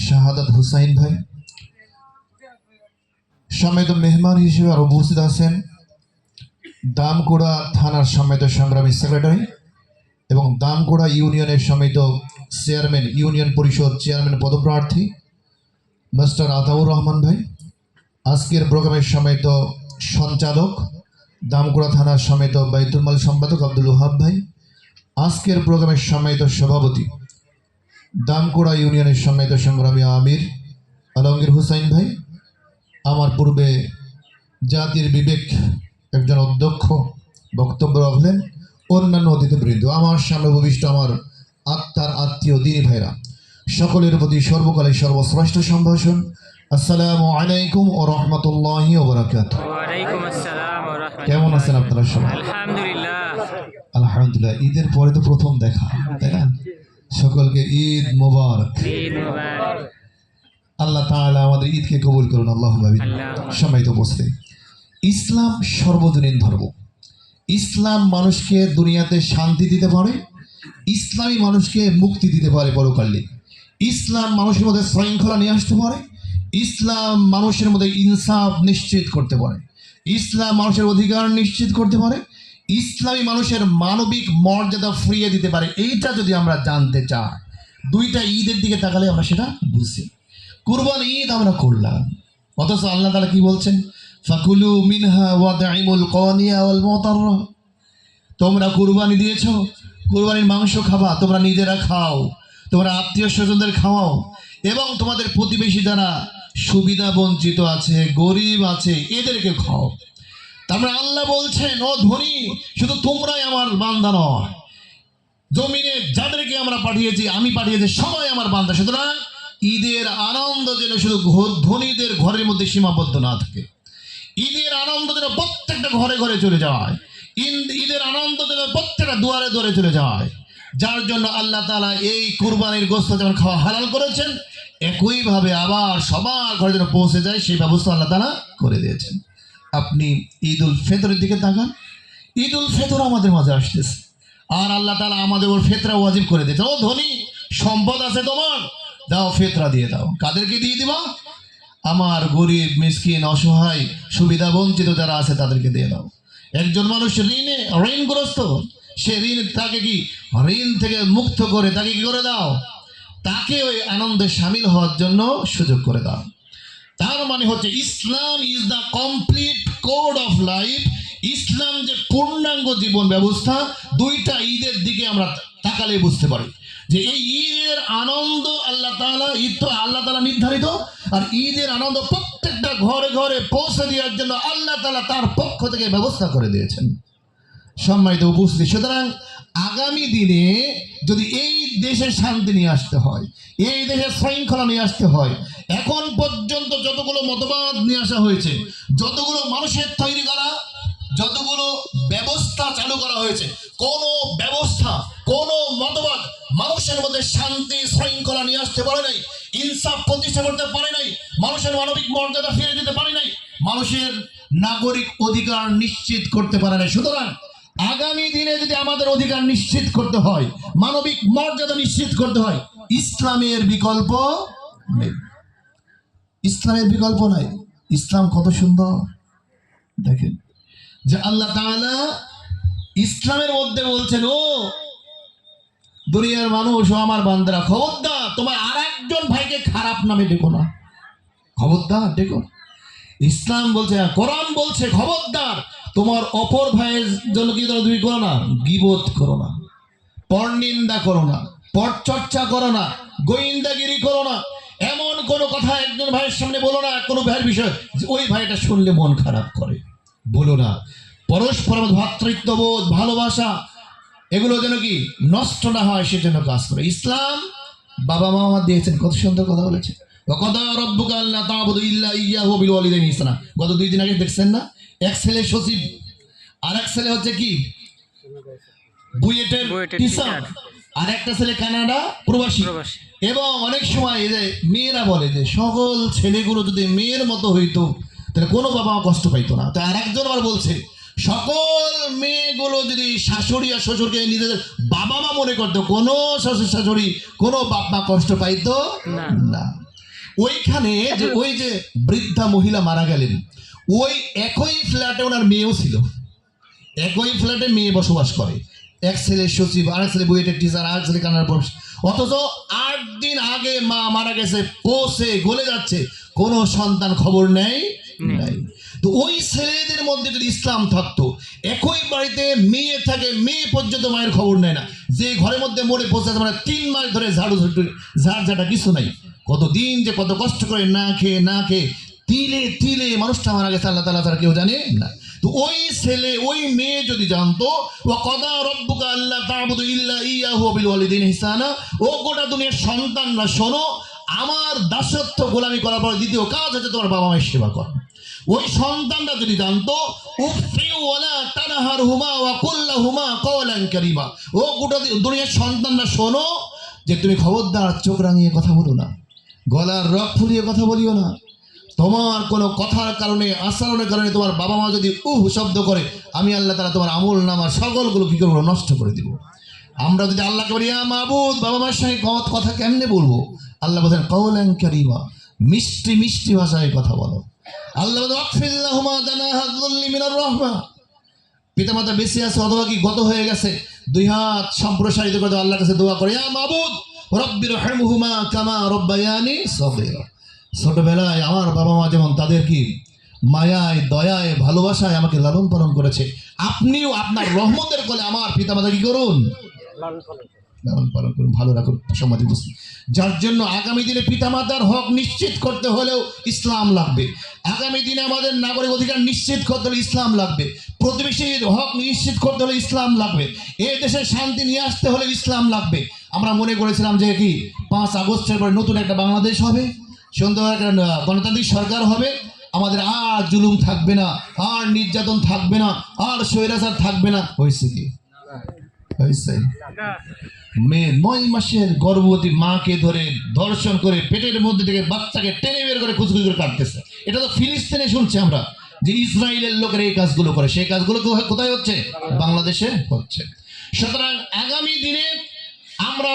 শাহাদাত হুসাইন ভাই, সম্মানিত মেহমান হিসেবে আর উপস্থিত আছেন দামকুড়া থানার সম্মানিত সংগ্রামী সেক্রেটারি এবং দামকুড়া ইউনিয়নের সম্মানিত চেয়ারম্যান, ইউনিয়ন পরিষদ চেয়ারম্যান পদপ্রার্থী মাস্টার আতাউর রহমান ভাই, আজকের প্রোগ্রামের সম্মানিত সঞ্চালক দামকুড়া থানার সম্মানিত বাইতুল মাল সম্পাদক আব্দুল ওহাব ভাই, আজকের প্রোগ্রামের সম্মানিত সভাপতি দামকুড়া ইউনিয়নের সম্মানিত সংগ্রামী আমির আলমগীর হুসাইন ভাই, আমার পূর্বে জাতির বিবেক একজন অধ্যক্ষ বক্তব্য রাখলেন, অন্যান্য অতিথিবৃন্দ, আমার সামনে ভূমিষ্ঠ আমার আত্মার আত্মীয় দিনী ভাইরা, সকলের প্রতি সর্বকালের সর্বশ্রেষ্ঠ সম্ভাষণ, আসসালামু আলাইকুম ও রহমতুল্লাহি ওয়া বারাকাতুহু। ওয়ালাইকুম আসসালাম ওয়া রাহমাতুল্লাহ। কেমন আছেন আপনারা সবাই? আলহামদুলিল্লাহ। আলহামদুলিল্লাহ। ঈদের পরে তো প্রথম দেখা, তাই না? সকলকে ঈদ মোবারক। ঈদ মোবারক। আল্লাহ তাআলা আমাদের ঈদকে কবুল করুন, আল্লাহুম্মা আমিন। সম্মানিত উপস্থিতি, ইসলাম সর্বজনীন ধর্ম। ইসলাম মানুষকে দুনিয়াতে শান্তি দিতে পারে, ইসলামী মানুষকে মুক্তি দিতে পারে পরকালে। ইসলাম মানুষের মধ্যে শৃঙ্খলা নিয়ে আসতে পারে, ইসলাম মানুষের মধ্যে ইনসাফ নিশ্চিত করতে পারে, ইসলাম মানুষের অধিকার নিশ্চিত করতে পারে, ইসলামী মানুষের মানবিক মর্যাদা ফিরিয়ে দিতে পারে। এইটা যদি আমরা জানতে চাই, দুইটা ঈদের দিকে তাকালে আমরা সেটা বুঝি। কুরবান ঈদ আমরা করলাম, অথচ আল্লাহ তাআলা কি বলছেন? ফাকুলু মিনহা ওয়াদঈমুল কানিয়া ওয়াল মুতাররা। তোমরা কুরবানি দিয়েছো, কুরবানির মাংস খাবা, তোমরা নিজেরা খাও, তোমরা আত্মীয় স্বজনদের খাওয়াও, এবং তোমাদের প্রতিবেশী যারা সুবিধা বঞ্চিত আছে, গরিব আছে, এদেরকে খাও। তারপরে আল্লাহ বলছেন, ও ধনী, শুধু তোমরাই আমার বান্দা নয়, জমিনে যাদেরকে আমরা পাঠিয়েছি, আমি পাঠিয়েছি, সবাই আমার বান্দা। সুতরাং ঈদের আনন্দ যেন শুধু ধনীদের ঘরের মধ্যে সীমাবদ্ধ না থাকে, ঈদের আনন্দ যেন প্রত্যেকটা ঘরে ঘরে চলে যায়, ঈদের আনন্দ যেন প্রত্যেকটা দুয়ারে দুয়ারে চলে যায়। যার জন্য আল্লাহ তাআলা এই কুরবানির গোশত যেমন খাওয়া হালাল করেছেন, একইভাবে আবার সবার ঘরে যেন পৌঁছে যায় সেই ব্যবস্থা আল্লাহ তাআলা করে দিয়েছেন। আপনি ঈদ উল ফিতরের দিকে তাকান, ঈদ উল ফিতর আমাদের মাঝে আসতেছে, আর আল্লাহ তাআলা আমাদের ওর ফিতরা ওয়াজিব করে দিয়েছে। ও ধনী, সম্পদ আছে তোমার, দাও ফিতরা দিয়ে দাও। কাদেরকে দিয়ে দিবা? আমার গরিব, মিসকিন, অসহায়, সুবিধা বঞ্চিত যারা আছে তাদেরকে দিয়ে দাও। একজন মানুষ ঋণগ্রস্ত, সে তাকে কি ঋণ থেকে মুক্ত করে তাকে কি করে দাও? তাকে ওই আনন্দে সামিল হওয়ার জন্য সুযোগ করে দাও। তার মানে হচ্ছে Islam is the complete code of life. ইসলাম যে পূর্ণাঙ্গ জীবন ব্যবস্থা। দুইটা ঈদের দিকে আমরা তাকালে বুঝতে পারি যে এই ঈদের আনন্দ আল্লাহ তাআলা, ঈদ তো আল্লাহ তাআলা নির্ধারিত, আর ঈদের আনন্দ প্রত্যেকটা ঘরে ঘরে পৌঁছে দেওয়ার জন্য আল্লাহ তাআলা তার পক্ষ থেকে ব্যবস্থা করে দিয়েছেন। সম্মানিত উপস্থিতি, সুতরাং আগামী দিনে যদি এই দেশে শান্তি নিয়ে আসতে হয়, এই দেশে শৃঙ্খলা নিয়ে আসতে হয়, এখন পর্যন্ত যতগুলো মতবাদ নিয়ে আসা হয়েছে, যতগুলো মানুষের তৈরি করা, যতগুলো ব্যবস্থা চালু করা হয়েছে, কোন ব্যবস্থা, কোন মতবাদ মানুষের মধ্যে শান্তি শৃঙ্খলা নিয়ে আসতে পারে নাই, ইনসাফ প্রতিষ্ঠা করতে পারে নাই, মানুষের মানবিক মর্যাদা ফিরে দিতে পারে নাই, মানুষের নাগরিক অধিকার নিশ্চিত করতে পারে নাই। সুতরাং আগামী দিনে যদি আমাদের অধিকার নিশ্চিত করতে হয়, মানবিক মর্যাদা নিশ্চিত করতে হয়, ইসলামের বিকল্প নেই, ইসলামের বিকল্প নাই। ইসলাম কত সুন্দর দেখেন যে আল্লাহ তাআলা ইসলামের মধ্যে বলছেন, ও দুনিয়ার মানুষ, ও আমার বান্দারা, খবরদার তোমার আর একজন ভাইকে খারাপ নামে ডেকো না, খবরদার ডেকো না। ইসলাম বলছে, কোরআন বলছে, খবরদার তোমার অপর ভাইয়ের জন্য কি তুমি করো না, গীবত করো না, পরনিন্দা করো না, পরচর্চা করো না, গোয়েন্দাগিরি করো না, এমন কোনো কথা একজন ভাইয়ের সামনে বলো না, কোনো ভাইয়ের বিষয় ওই ভাইটা শুনলে মন খারাপ করে, বলো না। পরস্পর ভ্রাতৃত্ববোধ, ভালোবাসা, এগুলো যেন কি নষ্ট না হয় সেজন্য কাজ করে। ইসলাম বাবা মা আমার দিয়েছেন, কত সুন্দর কথা বলেছে, ওয়াকাদা রাব্বুকা আল্লা তা'বুদু ইল্লা ইয়্যাহু বিল ওয়ালিদাইনি ইহসানা। গত 2 দিন আগে দেখছেন না, এক ছেলে সচিব, আর এক ছেলে হচ্ছে কি বুয়েটের টিচার, আর একটা ছেলে কানাডা প্রবাসী। এবং অনেক সময় এই যে মেয়েরা বলে যে সকল ছেলেগুলো যদি মেয়ের মতো হইতো তাহলে কোনো বাবা মা কষ্ট পাইতো না। তো আর একজন আবার বলছে সকল মেয়েগুলো যদি শাশুড়ি আর শ্বশুরকে নিজেদের বাবা মা মনে করতো, কোনো শ্বশুর শাশুড়ি কোনো বাপ মা কষ্ট পাইতো না। না। ওইখানে যে ওই যে বৃদ্ধা মহিলা মারা গেলেন, ওই একই ফ্ল্যাটে ওনার মেয়েও ছিল, একই ফ্ল্যাটে মেয়ে বসবাস করে, এক ছেলে সচিব, আরেক ছেলে বুয়েটের টিচার, আরেক ছেলে কানার প্রফেসর। অথচ 8 দিন আগে মা মারা গেছে, পচে গলে যাচ্ছে, কোনো সন্তান খবর নেয় নাই। তো ওই ছেলেদের মধ্যে যদি ইসলাম থাকতো, একই বাড়িতে মেয়ে থাকে, মেয়ে পর্যন্ত মায়ের খবর নেয় না, যে ঘরের মধ্যে মরে পৌঁছে মানে 3 মাস ধরে ঝাড় কিছু নাই, কতদিন যে কত কষ্ট করে না খেয়ে তিলে তিলে মানুষটা মারা গেছে, আল্লাহ তাআলা তারা কেউ জানে না। তো ওই ছেলে ওই মেয়ে যদি জানতো, ওয়া কাদা রাব্বুকা আল্লা তা'বুদু ইল্লা ইয়াহু ওয়া বিল ওয়ালিদাইনি ইহসানা, ও গোটা দুনিয়ার সন্তানরা শোনো, আমার দাসত্ব গোলামি করার পর দ্বিতীয় কাজ হচ্ছে তোমার বাবা মায়ের সেবা করা। ওই সন্তানরা যদি জানতো, উফি ওয়ালা তানহারহুমা ওয়া কুল লাহুমা কওলান কারীমা, ও গোটা দুনিয়ার সন্তানরা শোনো, যে তুমি খবরদার চোখ রাঙিয়ে কথা বলো না, গলার রগ ফুলিয়ে কথা বলিও না। তোমার কোনো কথার কারণে, আচরণের কারণে তোমার বাবা মা যদি শব্দ করে, আমি আল্লাহ তাআলা তোমার আমল নামার সকলগুলো কি করবো, নষ্ট করে দিব। আমরা যদি আল্লাহকে বলি ইয়া মাবুদ, বাবা মার সঙ্গে কথা কেমনে বলবো? আল্লাহ বলেন কওলান কারীমা, মিষ্টি মিষ্টি ভাষায় কথা বলো। আল্লাহ বলেন ওয়াকফির লাহুমা জানাহা যুল্লি মিনার রাহমা, পিতামাতা বেঁচে আছে অথবা কি গত হয়ে গেছে, 2 হাত সম্প্রসারিত করে আল্লাহর কাছে দোয়া করে, ইয়া মাবুদ রব্বির রহমহুমা কামা রব্বায়ানি সগীরা, ছোটবেলায় আমার বাবা মা যেমন তাদের কি মায়ায় দয়ায় ভালোবাসায় আমাকে লালন পালন করেছে, আপনিও আপনার রহমতের কোলে আমার পিতামাতা কি করুন, লালন পালন করুন, ভালো রাখুন। সমাজে বুঝছি, যার জন্য আগামী দিনে পিতামাতার হক নিশ্চিত করতে হলেও ইসলাম লাগবে, আগামী দিনে আমাদের নাগরিক অধিকার নিশ্চিত করতে হলে ইসলাম লাগবে, প্রতিবেশীর হক নিশ্চিত করতে হলে ইসলাম লাগবে, এই দেশে শান্তি নিয়ে আসতে হলে ইসলাম লাগবে। আমরা মনে করেছিলাম যে কি 5 আগস্টের পরে নতুন একটা বাংলাদেশ হবে, সুন্দর একটা গণতান্ত্রিক সরকার হবে, আমাদের আর জুলুম থাকবে না, আর নির্যাতন থাকবে না, আর স্বৈরাচার থাকবে না। হয়েছে কি? হয়েছে? 9 মাসের গর্ভবতী মাকে ধরে ধর্ষণ করে পেটের মধ্যে থেকে বাচ্চাকে টেনে বের করে কুচকুচি করে কাটতেছে। এটা তো ফিলিস্তিনে শুনছি আমরা যে ইসরায়েলের লোকেরা এই কাজগুলো করে, সেই কাজগুলো কোথায় হচ্ছে? বাংলাদেশে হচ্ছে। সুতরাং আগামী দিনে আমরা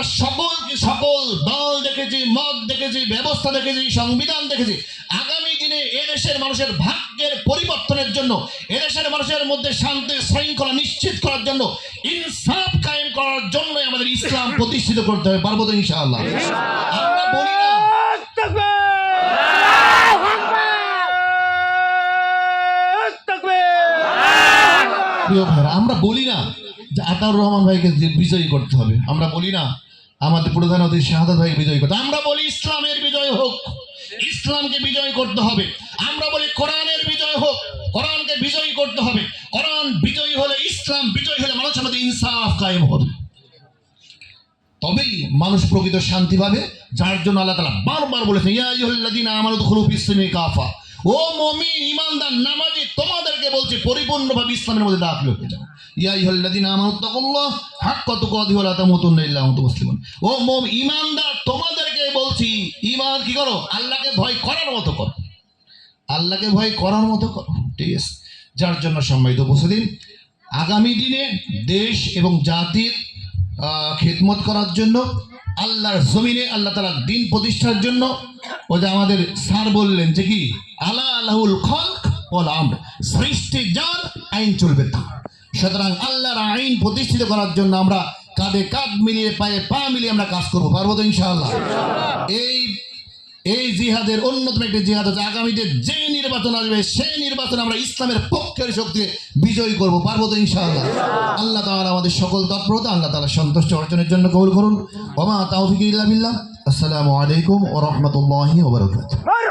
সকল দল দেখেছি, মত দেখেছি, ব্যবস্থা দেখেছি, সংবিধান দেখেছি, আগামী দিনে এদেশের মানুষের ভাগ্যের পরিবর্তনের জন্য, এদেশের মানুষের মধ্যে শান্তি শৃঙ্খলা নিশ্চিত করার জন্য, ইনসাফ কায়েম করার জন্য আমাদের ইসলাম প্রতিষ্ঠিত করতে হবে। পারবো তো ইনশাআল্লাহ? আমরা বলি না প্রিয় ভাইরা, আমরা বলি না যে আতাউর রহমান ভাইকে বিজয়ী করতে হবে, আমরা বলি না আমাদের প্রধান অতিথি শাহাদাত ভাইকে বিজয়ী করতে, আমরা বলি ইসলামের বিজয় হোক, ইসলামকে বিজয় করতে হবে। আমরা বলি কোরআনের বিজয় হোক, কোরআনকে বিজয়ী করতে হবে। কোরআন বিজয়ী হলে, ইসলাম বিজয়ী হলে মানুষের মধ্যে ইনসাফ কায়েম হবে, তবেই মানুষ প্রকৃত শান্তি পাবে। যার জন্য আল্লাহ তাআলা বারবার বলেছেন ইয়া আইয়ুহাল্লাযীনা আমানু দুখুলু ফিস-সিলমি কাফা, ও মুমিন ঈমানদার নামাজি তোমাদেরকে বলছি পরিপূর্ণভাবে ইসলামের মধ্যে দাখিল হয়ে যাও। ইয়া আইয়ুহাল্লাযীনা আমানু তাকুল্লাহ হাক্কা তুকাতিহি ওয়া লা তামুতুন্না ইল্লা ওয়া আনতুম মুসলিমুন, ও মুমিন ঈমানদার তোমাদেরকে বলছি, ঈমান কি করো? আল্লাহকে ভয় করার মতো করো, আল্লাহকে ভয় করার মতো করো। ঠিক আছে? যার জন্য সম্মানিত উপস্থিতি, আগামী দিনে দেশ এবং জাতির খিদমত করার জন্য, আল্লাহর জমিনে আল্লাহ তাআলার দ্বীন প্রতিষ্ঠার জন্য, ও যে আমাদের স্যার বললেন যে কি আলা লাহুল খালক ওয়াল আমর, সৃষ্টি যার, আইন চলবে তার। সুতরাং আল্লাহর আইন প্রতিষ্ঠিত করার জন্য আমরা কাঁধে কাঁধ মিলিয়ে পায়ে পা মিলিয়ে আমরা কাজ করবো। পারবো তো ইনশাআল্লাহ? এই জিহাদের অন্যতম একটি জিহাদ হচ্ছে আগামীতে যে নির্বাচন আসবে সেই নির্বাচনে আমরা ইসলামের পক্ষের শক্তিকে বিজয়ী করবো। পারবো তো ইনশাআল্লাহ? আল্লাহ তাআলা আমাদের সকল তৎপরতা আল্লাহ তাআলা সন্তুষ্ট অর্জনের জন্য কবুল করুন। ওয়া মা তাওফীকি ইল্লা বিল্লাহ। আসসালামু আলাইকুম ওয়া রাহমাতুল্লাহি ওয়া বারাকাতুহু।